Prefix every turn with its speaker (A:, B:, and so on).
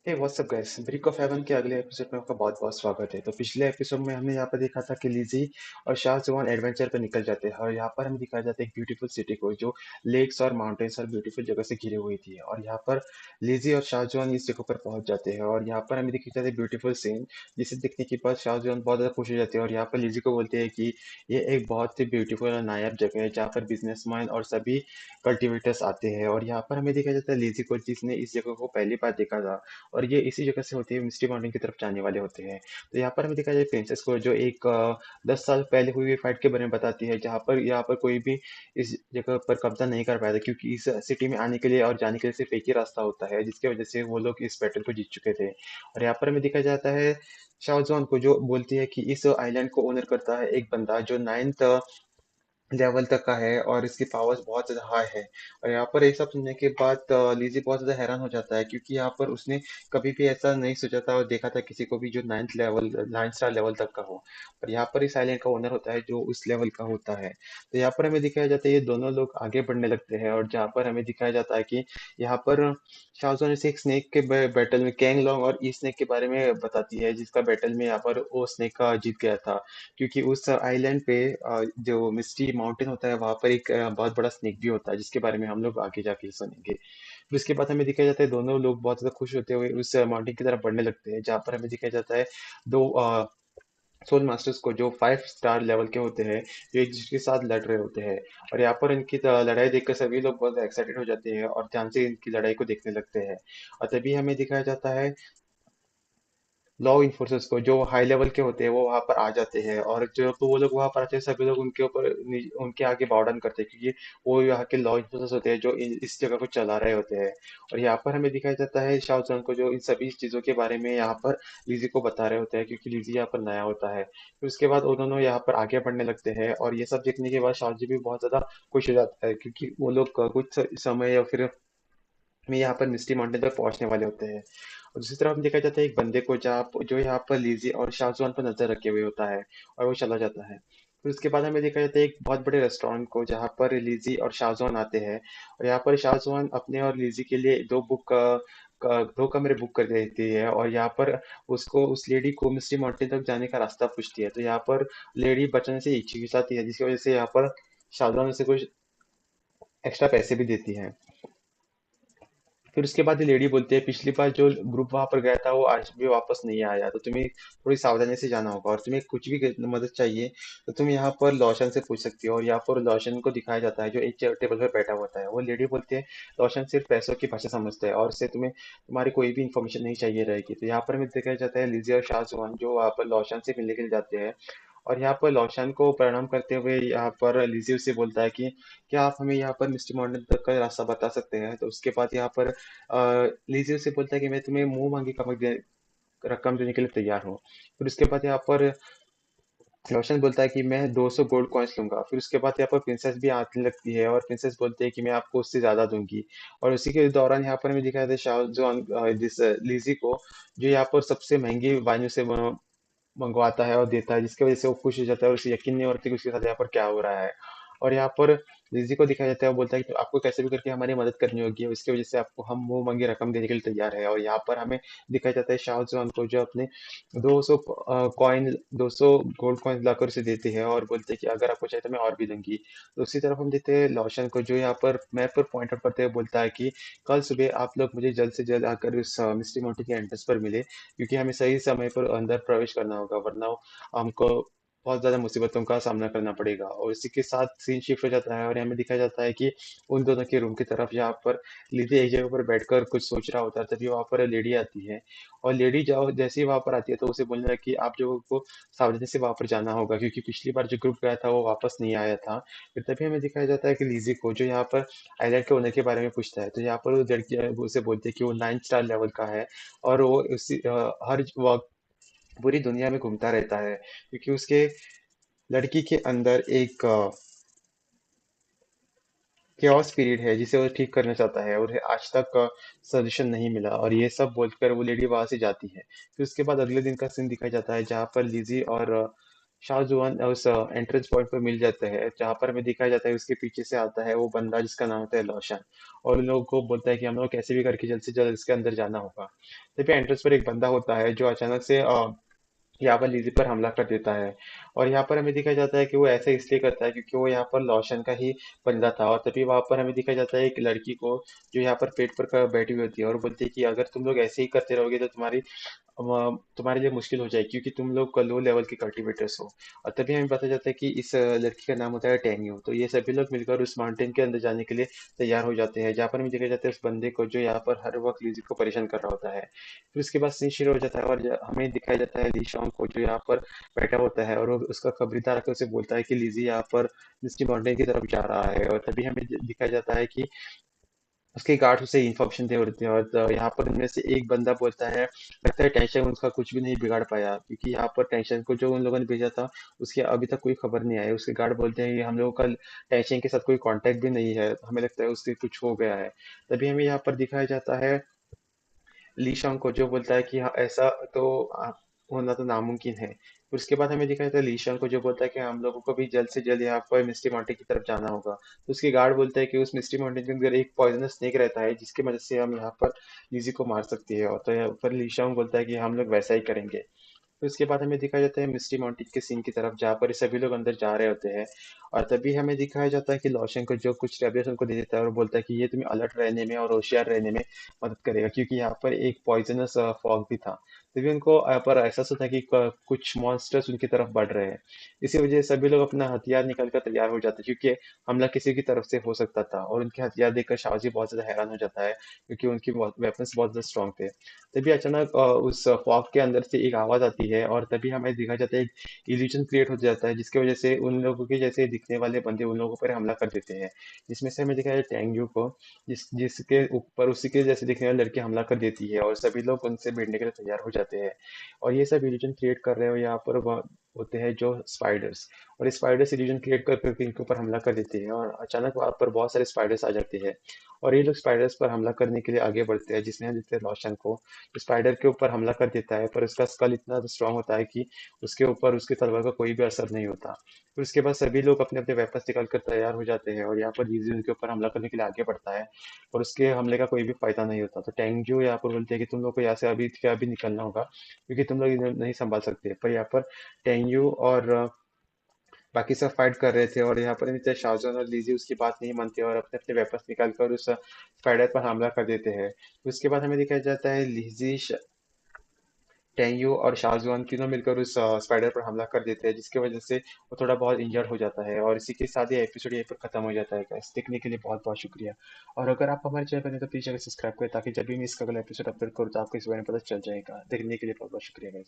A: Hey what's up guys, brick of heaven के अगले episode में आपका बहुत बहुत स्वागत है। तो पिछले एपिसोड में हमने यहाँ पर देखा था कि लिजी और शाहजहान एडवेंचर पर निकल जाते हैं और यहाँ पर हमें दिखाया जाता है एक ब्यूटीफुल सिटी को जो लेक्स और माउंटेन्स और ब्यूटीफुल जगह से घिरी हुई थी। और यहाँ पर लिजी और शाहजहान इस जगह पर पहुंच जाते हैं और यहाँ पर हमें दिखाई जाता है ब्यूटीफुल सीन, जिसे देखने के बाद शाहजहान बहुत ज्यादा खुश हो जाते हैं और यहाँ पर लिजी को बोलते हैं कि ये एक बहुत ही ब्यूटीफुल और नायाब जगह है जहाँ पर बिजनेसमैन और सभी कल्टिवेटर्स आते हैं। और यहाँ पर हमें दिखाया जाता है लिजी को, जिसने इस जगह को पहली बार देखा था और ये इसी जगह से होते हुए मिस्टी माउंटेन की तरफ जाने वाले होते हैं। तो यहाँ पर हमें दिखाया जाए प्रिंसेस को, जो एक 10 साल पहले हुई हुई फाइट के बारे में बताती है, जहाँ पर यहाँ पर कोई भी इस जगह पर कब्जा नहीं कर पाया था, क्योंकि इस सिटी में आने के लिए और जाने के लिए सिर्फ एक ही रास्ता होता है, जिसकी वजह से वो लोग इस बैटल को जीत चुके थे। और यहाँ पर हमें दिखाया जाता है शाहजहान को, जो बोलती है कि इस आइलैंड को ओनर करता है एक बंदा जो 9th लेवल तक का है और इसकी पावर्स बहुत ज़्यादा हाई है। और यहाँ पर ये सब सुनने के बाद लीज़ी बहुत ज़्यादा हैरान हो जाता है, क्योंकि यहाँ पर उसने कभी भी ऐसा नहीं सोचा था और देखा था किसी को भी जो 9 स्टार लेवल तक का हो। और यहाँ पर इस आइलैंड का ओनर होता है जो उस लेवल का होता है। तो यहाँ पर हमें दिखाया जाता है ये दोनों लोग आगे बढ़ने लगते हैं और जहाँ पर हमें दिखाया जाता है कि यहाँ पर शाओज़ोन से एक स्नेक के बैटल में कैंग लॉन्ग और ई स्नेक के बारे में बताती है, जिसका बैटल में यहाँ पर वो स्नेक का जीत गया था, क्योंकि उस आइलैंड पे जो मिस्टी माउंटेन होता है वहां पर एक बहुत बड़ा स्नेक भी होता है, जिसके बारे में हम लोग आगे जाके सुनेंगे। फिर उसके बाद हमें दिखाया जाता है दोनों लोग बहुत ज्यादा खुश होते हुए उस माउंटेन की तरफ बढ़ने लगते हैं, जहाँ पर हमें दिखाया जाता है दो सोल मास्टर्स को, जो 5 स्टार लेवल के होते हैं, जो एक दूसरे के साथ लड़ रहे होते हैं। और यहाँ पर इनकी लड़ाई देखकर सभी लोग बहुत एक्साइटेड हो जाते हैं और ध्यान से इनकी लड़ाई को देखने लगते हैं। और तभी हमें दिखाया जाता है लॉ इन्फोर्सर्स को, जो हाई लेवल के होते हैं, वो वहां पर आ जाते हैं। और जो तो वो लोग वहां पर आते हैं, सभी लोग उनके ऊपर उनके आगे बाव डाउन करते हैं, क्योंकि वो यहाँ के लॉ इन्फोर्सर्स होते हैं जो इस जगह को चला रहे होते हैं। और यहाँ पर हमें दिखाया जाता है शाहजहां को, जो इन सभी चीजों के बारे में यहाँ पर लीजी को बता रहे होते हैं, क्योंकि लीजी यहाँ पर नया होता है। फिर उसके बाद वो दोनों यहाँ पर आगे बढ़ने लगते हैं और ये सब देखने के बाद शाहजी भी बहुत ज्यादा खुश हो जाता है, क्योंकि वो लोग कुछ समय या फिर में यहाँ पर मिस्टी माउंटेन तक पहुंचने वाले होते हैं। और दूसरी तरफ हम देखा जाता है एक बंदे को, जहाँ जो यहाँ पर लिजी और शाहजहान पर नजर रखे हुए होता है और वो चला जाता है। फिर उसके बाद हमें देखा जाता है एक बहुत बड़े रेस्टोरेंट को, जहाँ पर लिजी और शाहजहान आते हैं। और यहाँ पर शाहजहान अपने और लिजी के लिए दो कमरे बुक कर देती है। और यहाँ पर उसको उस लेडी को मिस्टी माउंटेन तक जाने का रास्ता पूछती है, तो यहाँ पर लेडी बचने से हिचकिचाती है, जिसकी वजह से यहाँ पर शाहजहान उसे कुछ एक्स्ट्रा पैसे भी देती है। फिर उसके बाद ये लेडी बोलती है, पिछली बार जो ग्रुप वहां पर गया था वो आज भी वापस नहीं आया, तो तुम्हें थोड़ी सावधानी से जाना होगा, और तुम्हें कुछ भी मदद चाहिए तो तुम यहाँ पर लौशन से पूछ सकती हो। और यहाँ पर लौशन को दिखाया जाता है जो एक टेबल पर बैठा होता है। वो लेडी बोलती है लौशन सिर्फ पैसों की भाषा समझता है और उससे तुम्हें तुम्हारी कोई भी इन्फॉर्मेशन नहीं चाहिए रहेगी। तो यहाँ पर हमें दिखाया जाता है लिजी और शाहजहान जो वहाँ पर लौशन से मिलने के लिए जाते हैं। और यहाँ पर लौशन को प्रणाम करते हुए यहाँ पर लिजी उसे बोलता है कि क्या आप हमें यहाँ पर मिस्टी माउंटेन तक का रास्ता बता सकते हैं। तो उसके बाद यहाँ पर लीजी उसे बोलता है कि मैं तुम्हें मुंह मांगी रकम देने के लिए तैयार हूँ। फिर उसके बाद यहाँ पर रोशन बोलता है कि मैं 200 गोल्ड कॉइन्स लूंगा। फिर उसके बाद यहाँ पर प्रिंसेस भी आने लगती है और प्रिंसेस बोलती है कि मैं आपको उससे ज्यादा दूंगी। और उसी के दौरान यहाँ पर हमें दिखाया था शाहजहान जिस लीजी को, जो यहाँ पर सबसे महंगी वाइन से मंगवाता है और देता है, जिसकी वजह से वो खुश हो जाता है और उसे यकीन नहीं होता कि उसके साथ यहाँ पर क्या हो रहा है। और यहाँ पर लिजी को दिखाया जाता है, वो बोलता है कि आपको कैसे भी करके हमारी मदद करनी होगी, और इसकी वजह से आपको हम मुंह मांगी रकम देने के लिए तैयार है। और यहाँ पर हमें दिखाया जाता है शाहजहान को, जो अपने 200 कॉइन 200 गोल्ड कॉइन लाकर उसे देते हैं और बोलते हैं कि अगर आपको चाहिए तो मैं और भी दूंगी। तो उसी तरफ हम देते हैं लौशन को, जो यहाँ पर मैप पर पॉइंट आउट करते हुए बोलता है कि कल सुबह आप लोग मुझे जल्द से जल्द आकर उस मिस्ट्री माउंटेन के एंट्रेंस पर मिले, क्योंकि हमें सही समय पर अंदर प्रवेश करना होगा, वरना हमको बहुत ज्यादा मुसीबतों का सामना करना पड़ेगा। और इसी के साथ सीन शिफ्ट हो जाता है और हमें दिखाया जाता है कि उन दोनों के रूम की तरफ, जहाँ पर लिली एक जगह पर बैठकर कुछ सोच रहा होता है, तभी वहां पर लेडी आती है। और लेडी जाओ जैसे ही वहां पर आती है तो उसे बोलने लगी कि आप लोगों को सावधानी से वहां पर जाना होगा, क्योंकि पिछली बार जो ग्रुप गया था वो वापस नहीं आया था। फिर तभी हमें दिखाया जाता है कि लीजी को, जो यहाँ पर आइलैंड के ओनर के बारे में पूछता है, तो यहाँ पर वो लड़की वो उसे बोलती है कि वो 9 स्टार लेवल का है और वो हर वक्त पूरी दुनिया में घूमता रहता है, क्योंकि उसके लड़की के अंदर एक केओस पीरियड है जिसे वो ठीक करना चाहता है और आज तक सोल्यूशन नहीं मिला। और ये सब बोलकर वो लेडी वहां से जाती है। फिर उसके बाद अगले दिन का सीन दिखाया जाता है, जहाँ पर लिजी और शाहजहान उस एंट्रेंस पॉइंट पर मिल जाता है, जहाँ पर हमें दिखाया जाता है उसके पीछे से आता है वो बंदा जिसका नाम होता है लौशन, और उन लोगों को बोलता है कि हम लोग कैसे भी करके जल्द से जल्द इसके अंदर जाना होगा। तभी एंट्रेंस पर एक बंदा होता है जो अचानक से यहाँ पर लिज़ी पर हमला कर देता है। और यहाँ पर हमें दिखाया जाता है कि वो ऐसा इसलिए करता है क्योंकि वो यहाँ पर लॉशन का ही बंदा था, और तभी वहाँ पर हमें दिखाया जाता है एक लड़की को जो यहाँ पर पेट पर बैठी हुई होती है और बोलती है कि अगर तुम लोग ऐसे ही करते रहोगे तो तुम्हारे लिए मुश्किल हो जाएगी क्योंकि तुम लोग लो लेवल के कल्टीवेटर्स हो। और तभी हमें पता चलता है कि इस लड़की का नाम होता है टेन्यू। तो ये सभी लोग मिलकर उस माउंटेन के अंदर जाने के लिए तैयार हो जाते हैं, जहाँ पर हमें दिखाया जाता है उस बंदे को जो यहाँ पर हर वक्त लिज़ी को परेशान कर रहा होता है। फिर उसके बाद सीन शुरू हो जाता है और हमें दिखाया जाता है ली शॉन्ग को जो यहाँ पर बैठा होता है, और वो उसका खबरीदार आकर उसे बोलता है कि लिज़ी यहाँ पर मिस्टी माउंटेन की तरफ जा रहा है। और तभी हमें दिखाया जाता है कि उसके गार्ड उसे इन्फॉर्मेशन दे होते हैं, और यहाँ पर उनमें से एक बंदा बोलता है लगता है टेंशन उसका कुछ भी नहीं बिगाड़ पाया, क्योंकि यहाँ पर टेंशन को जो उन लोगों ने भेजा था उसकी अभी तक कोई खबर नहीं आई। उसके गार्ड बोलते हैं कि हम लोगों का टेंशन के साथ कोई कांटेक्ट भी नहीं है, हमें लगता है उसके कुछ हो गया है। तभी हमें यहाँ पर दिखाया जाता है ली शांग को जो बोलता है कि हाँ ऐसा तो होना तो नामुमकिन है। फिर उसके बाद हमें दिखाया जाता है ली शांग को जो बोलता है कि हम लोगों को भी जल्द से जल्द यहाँ पर मिस्टी माउंटेन की तरफ जाना होगा। तो उसके गार्ड बोलते हैं कि उस मिस्टी माउंटेन के अंदर एक पॉइजनस स्नेक रहता है जिसकी मदद से हम यहाँ पर लिज़ी को मार सकते हैं, और तो यहाँ पर ली शांग बोलता है कि हम लोग वैसा ही करेंगे। फिर उसके बाद हमें दिखाया जाता है मिस्टी माउंटेन के सीन की तरफ, जहाँ पर ये सभी लोग अंदर जा रहे होते हैं। और तभी हमें दिखाया जाता है कि लॉशन को जो कुछ टैबलेट्स उनको दे देता है और बोलता है कि ये तुम्हें अलर्ट रहने में और होशियार रहने में मदद करेगा, क्योंकि यहाँ पर एक पॉइजनस फॉग भी था। तभी उनको यहाँ पर एहसास होता है कि कुछ मॉन्स्टर्स उनकी तरफ बढ़ रहे हैं। इसी वजह से सभी लोग अपना हथियार निकल कर तैयार हो जाते हैं, क्योंकि हमला किसी की तरफ से हो सकता था, और उनके हथियार देखकर शाहजी बहुत ज्यादा हैरान हो जाता है क्योंकि उनकी वेपन्स बहुत ज्यादा स्ट्रॉन्ग थे। तभी अचानक उस फॉग के अंदर से एक आवाज आती है, और तभी हमें दिखा जाता है एक इल्यूजन क्रिएट हो जाता है, जिसकी वजह से उन लोगों के जैसे दिखने वाले बंदे उन लोगों पर हमला कर देते हैं। जिसमें से हमें दिखाया जाता है टेंग्यू को, जिसके ऊपर उसी के जैसे दिखने वाली लड़की हमला कर देती है, और सभी लोग उनसे भिड़ने के लिए तैयार हो जाते हैं। और ये सब इल्यूजन क्रिएट कर रहे हो यहाँ पर होते हैं जो स्पाइडर्स। और स्पाइडर्स इल्यूजन क्रिएट कर करके इनके ऊपर हमला कर देते हैं, और अचानक वहां पर बहुत सारे स्पाइडर्स आ जाते हैं। और ये लोग स्पाइडर्स पर हमला करने के लिए आगे बढ़ते हैं, जिसमें हम देखते हैं रोशन को स्पाइडर के ऊपर हमला कर देता है, पर उसका स्कल इतना स्ट्रांग होता है कि उसके ऊपर उसकी तलवार का कोई भी असर नहीं होता। फिर उसके बाद सभी लोग अपने अपने वेपन्स निकाल कर तैयार हो जाते हैं, और यहाँ पर लीज़ी उनके ऊपर हमला करने के लिए आगे बढ़ता है, और उसके हमले का कोई भी फायदा नहीं होता। तो टेंगजू यहाँ पर बोलते हैं कि तुम लोग को यहाँ से अभी क्या अभी निकलना होगा, क्योंकि तुम लोग इन्हें नहीं संभाल सकते। पर यहाँ पर टेंगयू और बाकी सब फाइट कर रहे थे, और यहाँ पर इतने शाहजहान और लीजी उसकी बात नहीं मानते और अपने अपने वेपन्स निकाल कर उस स्पाइडर पर हमला कर देते हैं। उसके बाद हमें दिखाया जाता है लीजी, टेंयू और शाहजहान तीनों मिलकर उस स्पाइडर पर हमला कर देते हैं, जिसकी वजह से वो थोड़ा बहुत इंजर्ड हो जाता है। और इसी के साथ ये एपिसोड यहीं पर खत्म हो जाता है। गाइस देखने के लिए बहुत बहुत शुक्रिया। और अगर आप हमारे चैनल पर नए तो प्लीज सब्सक्राइब करें, ताकि जब भी मैं इसका अगला एपिसोड अपलोड करूँ तो आपको इस बारे में पता चल जाएगा। देखने के लिए बहुत बहुत शुक्रिया गाइस।